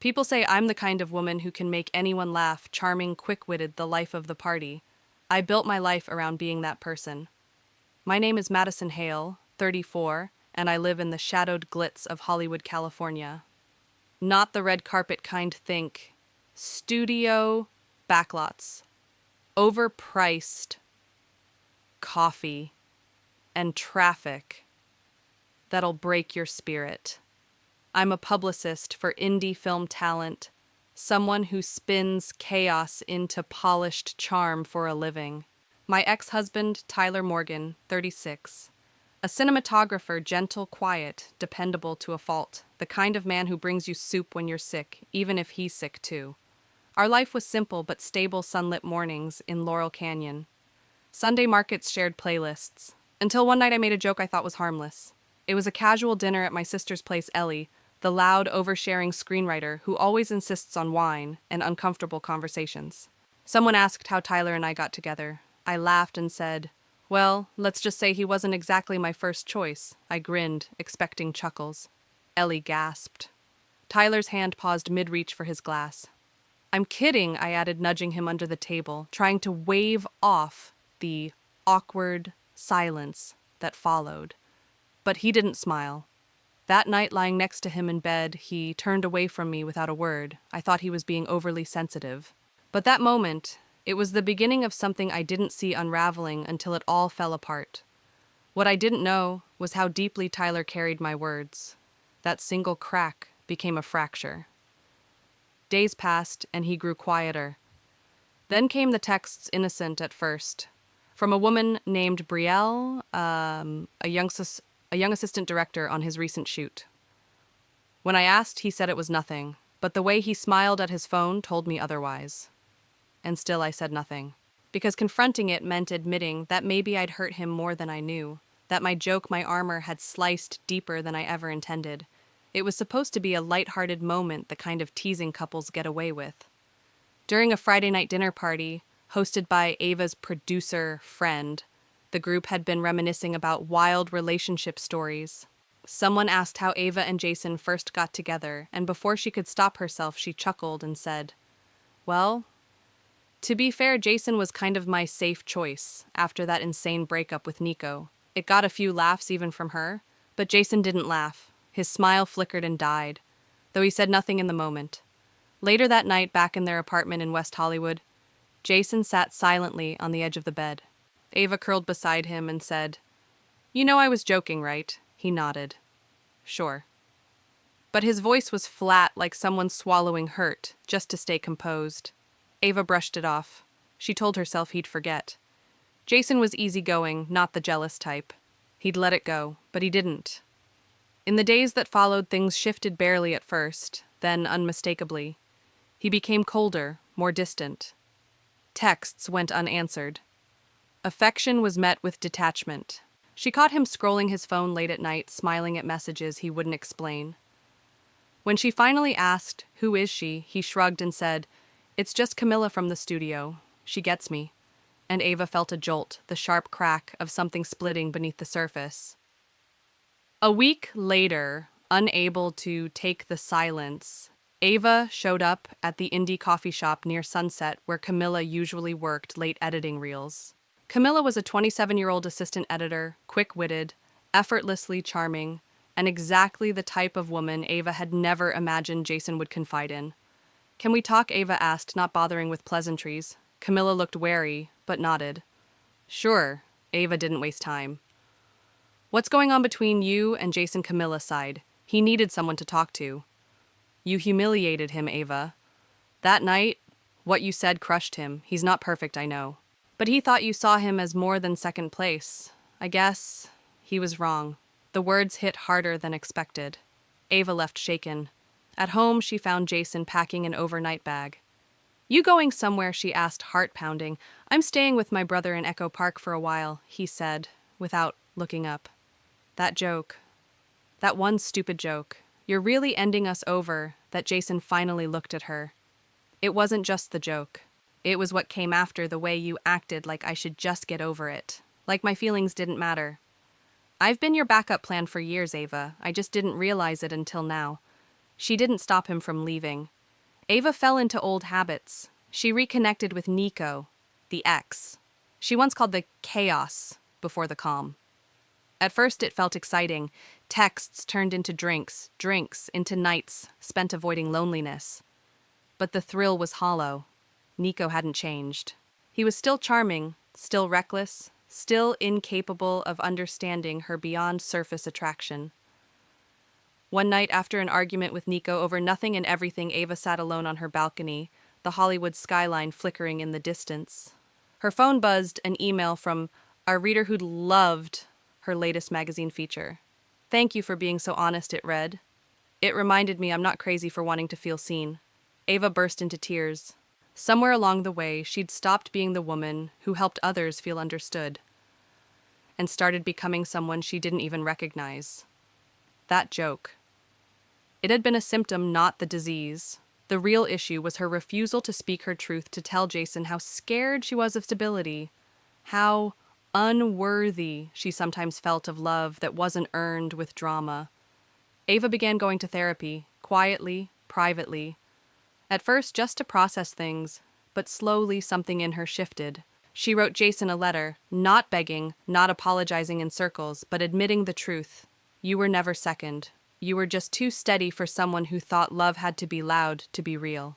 People say I'm the kind of woman who can make anyone laugh, charming, quick-witted, the life of the party. I built my life around being that person. My name is Madison Hale, 34, and I live in the shadowed glitz of Hollywood, California. Not the red carpet kind think. Studio backlots, overpriced coffee, and traffic that'll break your spirit. I'm a publicist for indie film talent, someone who spins chaos into polished charm for a living. My ex-husband, Tyler Morgan, 36. A cinematographer, gentle, quiet, dependable to a fault. The kind of man who brings you soup when you're sick, even if he's sick too. Our life was simple but stable sunlit mornings in Laurel Canyon. Sunday markets shared playlists. Until one night I made a joke I thought was harmless. It was a casual dinner at my sister's place, Ellie, the loud, oversharing screenwriter who always insists on wine and uncomfortable conversations. Someone asked how Tyler and I got together. I laughed and said, "Well, let's just say he wasn't exactly my first choice." I grinned, expecting chuckles. Ellie gasped. Tyler's hand paused mid-reach for his glass. "I'm kidding," I added, nudging him under the table, trying to wave off the awkward silence that followed. But he didn't smile. That night, lying next to him in bed, he turned away from me without a word. I thought he was being overly sensitive. But that moment, it was the beginning of something I didn't see unraveling until it all fell apart. What I didn't know was how deeply Tyler carried my words. That single crack became a fracture. Days passed, and he grew quieter. Then came the texts, innocent at first, from a woman named Betrayal, a young assistant director on his recent shoot. When I asked, he said it was nothing, but the way he smiled at his phone told me otherwise. And still I said nothing, because confronting it meant admitting that maybe I'd hurt him more than I knew, that my joke, my armor, had sliced deeper than I ever intended. It was supposed to be a light-hearted moment, the kind of teasing couples get away with. During a Friday night dinner party, hosted by Ava's producer friend, the group had been reminiscing about wild relationship stories. Someone asked how Ava and Jason first got together, and before she could stop herself, she chuckled and said, "Well, to be fair, Jason was kind of my safe choice after that insane breakup with Nico. It got a few laughs even from her, but Jason didn't laugh. His smile flickered and died, though he said nothing in the moment. Later that night, back in their apartment in West Hollywood, Jason sat silently on the edge of the bed. Ava curled beside him and said, "You know I was joking, right?" He nodded. "Sure." But his voice was flat, like someone swallowing hurt, just to stay composed. Ava brushed it off. She told herself he'd forget. Jason was easygoing, not the jealous type. He'd let it go, but he didn't. In the days that followed, things shifted barely at first, then unmistakably. He became colder, more distant. Texts went unanswered. Affection was met with detachment. She caught him scrolling his phone late at night, smiling at messages he wouldn't explain. When she finally asked, "Who is she?" he shrugged and said, "It's just Camilla from the studio. She gets me." And Ava felt a jolt, the sharp crack of something splitting beneath the surface. A week later, unable to take the silence, Ava showed up at the indie coffee shop near Sunset where Camilla usually worked late editing reels. Camilla was a 27-year-old assistant editor, quick-witted, effortlessly charming, and exactly the type of woman Ava had never imagined Jason would confide in. "Can we talk?" Ava asked, not bothering with pleasantries. Camilla looked wary, but nodded. "Sure." Ava didn't waste time. "What's going on between you and Jason?" Camilla sighed. "He needed someone to talk to." "You humiliated him, Ava. That night, what you said crushed him. He's not perfect, I know. But he thought you saw him as more than second place. I guess he was wrong." The words hit harder than expected. Ava left shaken. At home, she found Jason packing an overnight bag. "You going somewhere?" she asked, heart pounding. "I'm staying with my brother in Echo Park for a while," he said, without looking up. That joke. That one stupid joke. "You're really ending us over," that Jason finally looked at her. "It wasn't just the joke. It was what came after, the way you acted like I should just get over it. Like my feelings didn't matter. I've been your backup plan for years, Ava. I just didn't realize it until now. She didn't stop him from leaving. Ava fell into old habits. She reconnected with Nico, the ex. She once called the chaos before the calm. At first it felt exciting. Texts turned into drinks, drinks into nights spent avoiding loneliness. But the thrill was hollow. Nico hadn't changed. He was still charming, still reckless, still incapable of understanding her beyond surface attraction. One night after an argument with Nico over nothing and everything, Ava sat alone on her balcony, the Hollywood skyline flickering in the distance. Her phone buzzed, an email from our reader who'd loved her latest magazine feature. "Thank you for being so honest," it read. "It reminded me I'm not crazy for wanting to feel seen." Ava burst into tears. Somewhere along the way, she'd stopped being the woman who helped others feel understood and started becoming someone she didn't even recognize. That joke. It had been a symptom, not the disease. The real issue was her refusal to speak her truth, to tell Jason how scared she was of stability, how unworthy she sometimes felt of love that wasn't earned with drama. Ava began going to therapy, quietly, privately. At first, just to process things, but slowly something in her shifted. She wrote Jason a letter, not begging, not apologizing in circles, but admitting the truth. "You were never second. You were just too steady for someone who thought love had to be loud to be real."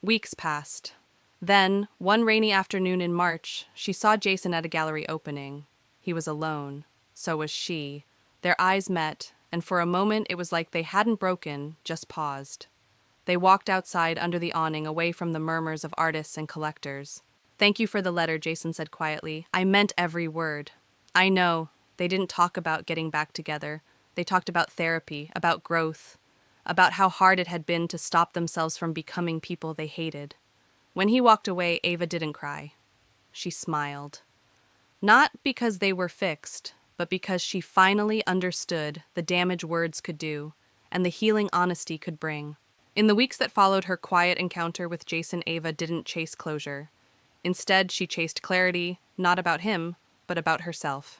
Weeks passed. Then, one rainy afternoon in March, she saw Jason at a gallery opening. He was alone. So was she. Their eyes met, and for a moment it was like they hadn't broken, just paused. They walked outside under the awning, away from the murmurs of artists and collectors. "Thank you for the letter," Jason said quietly. "I meant every word. I know, they didn't talk about getting back together. They talked about therapy, about growth, about how hard it had been to stop themselves from becoming people they hated." When he walked away, Ava didn't cry. She smiled. Not because they were fixed, but because she finally understood the damage words could do and the healing honesty could bring. In the weeks that followed her quiet encounter with Jason, Ava didn't chase closure. Instead, she chased clarity, not about him, but about herself.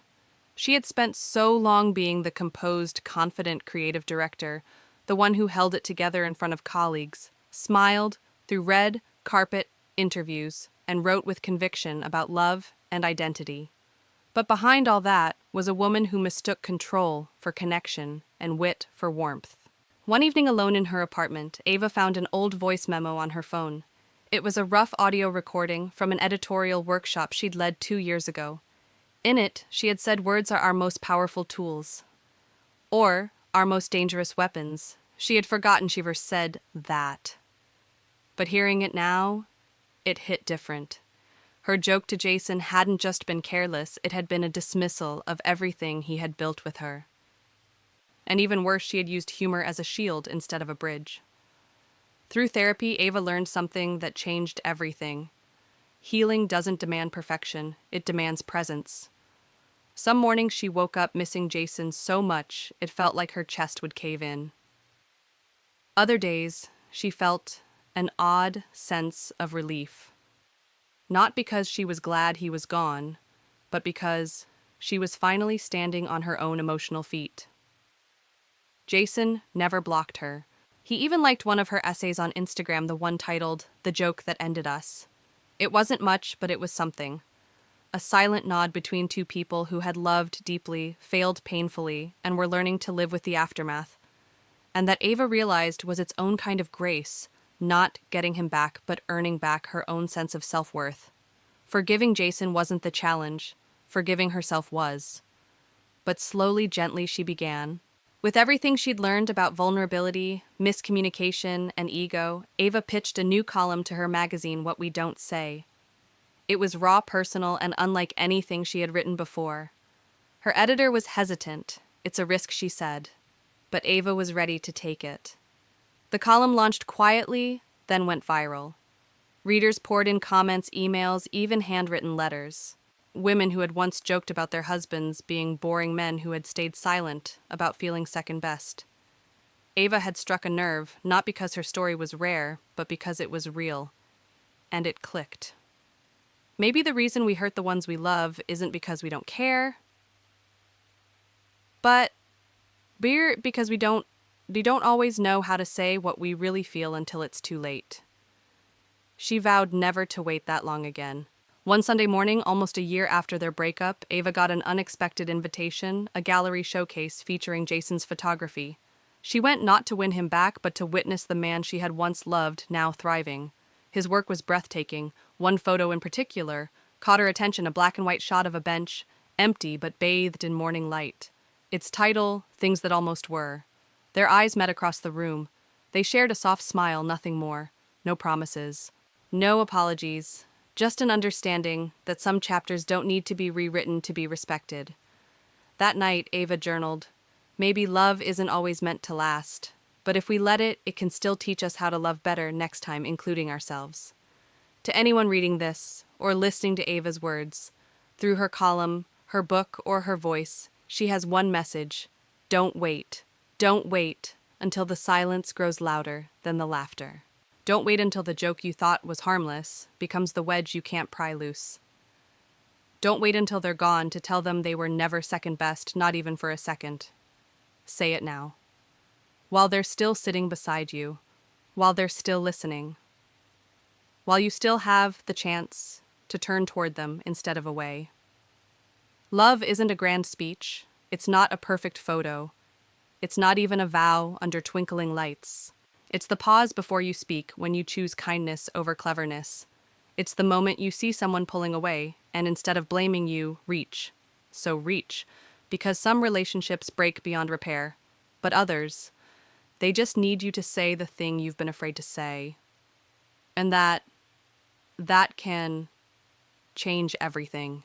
She had spent so long being the composed, confident creative director, the one who held it together in front of colleagues, smiled through red carpet interviews, and wrote with conviction about love and identity. But behind all that was a woman who mistook control for connection and wit for warmth. One evening alone in her apartment, Ava found an old voice memo on her phone. It was a rough audio recording from an editorial workshop she'd led 2 years ago. In it, she had said words are our most powerful tools, or our most dangerous weapons. She had forgotten she ever said that. But hearing it now, it hit different. Her joke to Jason hadn't just been careless, it had been a dismissal of everything he had built with her. And even worse, she had used humor as a shield instead of a bridge. Through therapy, Ava learned something that changed everything. Healing doesn't demand perfection, it demands presence. Some mornings she woke up missing Jason so much it felt like her chest would cave in. Other days, she felt an odd sense of relief. Not because she was glad he was gone, but because she was finally standing on her own emotional feet. Jason never blocked her. He even liked one of her essays on Instagram, the one titled, "The Joke That Ended Us." It wasn't much, but it was something. A silent nod between two people who had loved deeply, failed painfully, and were learning to live with the aftermath. And that Ava realized was its own kind of grace, not getting him back, but earning back her own sense of self-worth. Forgiving Jason wasn't the challenge. Forgiving herself was. But slowly, gently, she began. With everything she'd learned about vulnerability, miscommunication, and ego, Ava pitched a new column to her magazine, What We Don't Say. It was raw, personal, and unlike anything she had written before. Her editor was hesitant. It's a risk, she said. But Ava was ready to take it. The column launched quietly, then went viral. Readers poured in comments, emails, even handwritten letters. Women who had once joked about their husbands being boring men who had stayed silent about feeling second best. Ava had struck a nerve, not because her story was rare, but because it was real. And it clicked. Maybe the reason we hurt the ones we love isn't because we don't care, but because we don't we don't always know how to say what we really feel until it's too late. She vowed never to wait that long again. One Sunday morning, almost a year after their breakup, Ava got an unexpected invitation, a gallery showcase featuring Jason's photography. She went not to win him back, but to witness the man she had once loved, now thriving. His work was breathtaking. One photo in particular caught her attention, a black and white shot of a bench, empty but bathed in morning light. Its title, Things That Almost Were. Their eyes met across the room. They shared a soft smile, nothing more. No promises. No apologies. Just an understanding that some chapters don't need to be rewritten to be respected. That night, Ava journaled, "Maybe love isn't always meant to last, but if we let it, it can still teach us how to love better next time, including ourselves." To anyone reading this, or listening to Ava's words, through her column, her book, or her voice, she has one message: don't wait. Don't wait until the silence grows louder than the laughter. Don't wait until the joke you thought was harmless becomes the wedge you can't pry loose. Don't wait until they're gone to tell them they were never second best, not even for a second. Say it now. While they're still sitting beside you, while they're still listening, while you still have the chance to turn toward them instead of away. Love isn't a grand speech. It's not a perfect photo. It's not even a vow under twinkling lights. It's the pause before you speak when you choose kindness over cleverness. It's the moment you see someone pulling away, and instead of blaming you, reach. So reach, because some relationships break beyond repair, but others, they just need you to say the thing you've been afraid to say. And that can change everything.